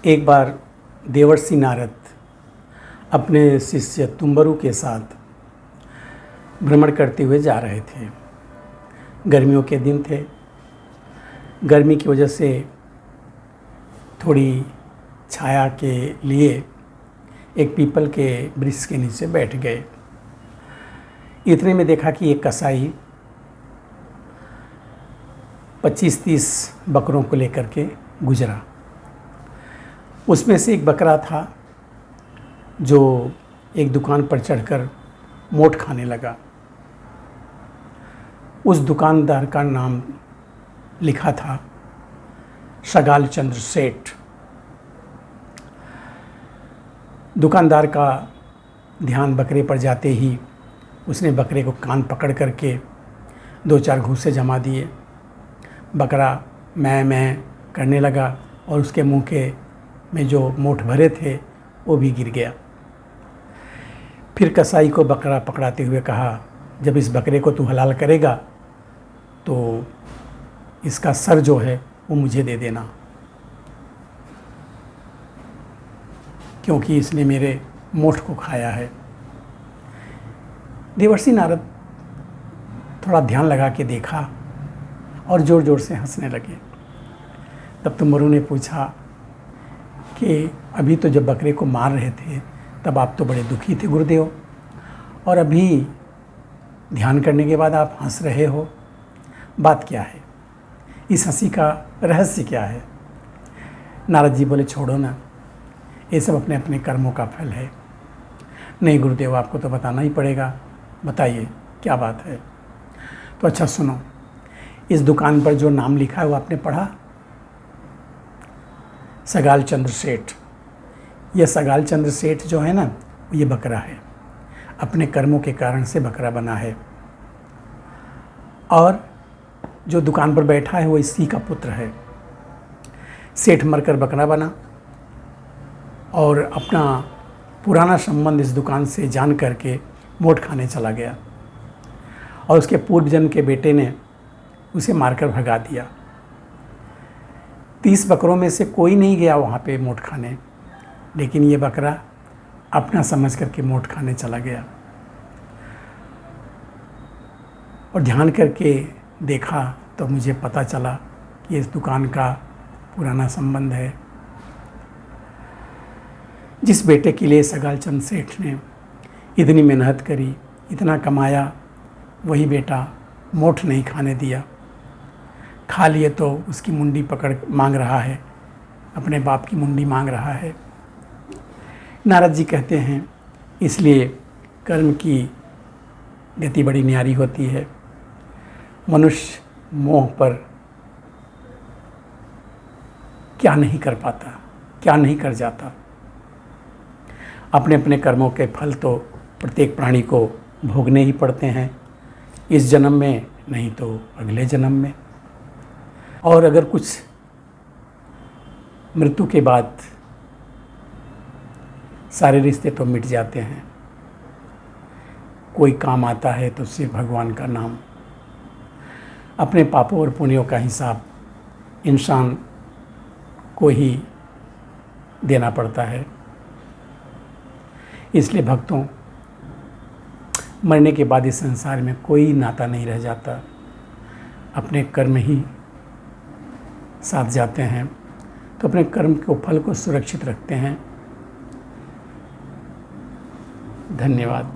एक बार देवर्षि नारद अपने शिष्य तुम्बरु के साथ भ्रमण करते हुए जा रहे थे। गर्मियों के दिन थे। गर्मी की वजह से थोड़ी छाया के लिए एक पीपल के वृक्ष के नीचे बैठ गए। इतने में देखा कि एक कसाई 25-30 बकरों को लेकर के गुजरा। उसमें से एक बकरा था जो एक दुकान पर चढ़कर मोठ खाने लगा। उस दुकानदार का नाम लिखा था सगाल चंद्र सेठ। दुकानदार का ध्यान बकरे पर जाते ही उसने बकरे को कान पकड़ करके 2-4 घूंसे जमा दिए। बकरा मैं करने लगा और उसके मुंह के में जो मोठ भरे थे वो भी गिर गया। फिर कसाई को बकरा पकड़ाते हुए कहा, जब इस बकरे को तू हलाल करेगा तो इसका सर जो है वो मुझे दे देना, क्योंकि इसने मेरे मोठ को खाया है। देवर्षि नारद थोड़ा ध्यान लगा के देखा और ज़ोर ज़ोर से हंसने लगे। तब तुम्बरु ने पूछा कि अभी तो जब बकरे को मार रहे थे तब आप तो बड़े दुखी थे गुरुदेव, और अभी ध्यान करने के बाद आप हंस रहे हो, बात क्या है? इस हंसी का रहस्य क्या है? नारद जी बोले, छोड़ो ना, ये सब अपने अपने कर्मों का फल है। नहीं गुरुदेव, आपको तो बताना ही पड़ेगा, बताइए क्या बात है? तो अच्छा सुनो, इस दुकान पर जो नाम लिखा है वो आपने पढ़ा? सगाल चंद्र सेठ। यह सगाल चंद्र सेठ जो है ना, ये बकरा है। अपने कर्मों के कारण से बकरा बना है, और जो दुकान पर बैठा है वो इसी का पुत्र है। सेठ मरकर बकरा बना और अपना पुराना संबंध इस दुकान से जान करके मोठ खाने चला गया, और उसके पूर्व जन्म के बेटे ने उसे मारकर भगा दिया। 30 बकरों में से कोई नहीं गया वहाँ पे मोठ खाने, लेकिन ये बकरा अपना समझ करके मोठ खाने चला गया। और ध्यान करके देखा तो मुझे पता चला कि इस दुकान का पुराना संबंध है। जिस बेटे के लिए सगाल चंद सेठ ने इतनी मेहनत करी, इतना कमाया, वही बेटा मोठ नहीं खाने दिया। खा लिए तो उसकी मुंडी पकड़ मांग रहा है, अपने बाप की मुंडी मांग रहा है। नारद जी कहते हैं, इसलिए कर्म की गति बड़ी न्यारी होती है। मनुष्य मोह पर क्या नहीं कर पाता, क्या नहीं कर जाता। अपने अपने कर्मों के फल तो प्रत्येक प्राणी को भोगने ही पड़ते हैं, इस जन्म में नहीं तो अगले जन्म में। और अगर कुछ मृत्यु के बाद सारे रिश्ते तो मिट जाते हैं, कोई काम आता है तो सिर्फ भगवान का नाम। अपने पापों और पुण्यों का हिसाब इंसान को ही देना पड़ता है। इसलिए भक्तों, मरने के बाद इस संसार में कोई नाता नहीं रह जाता, अपने कर्म ही साथ जाते हैं। तो अपने कर्म के फल को सुरक्षित रखते हैं। धन्यवाद।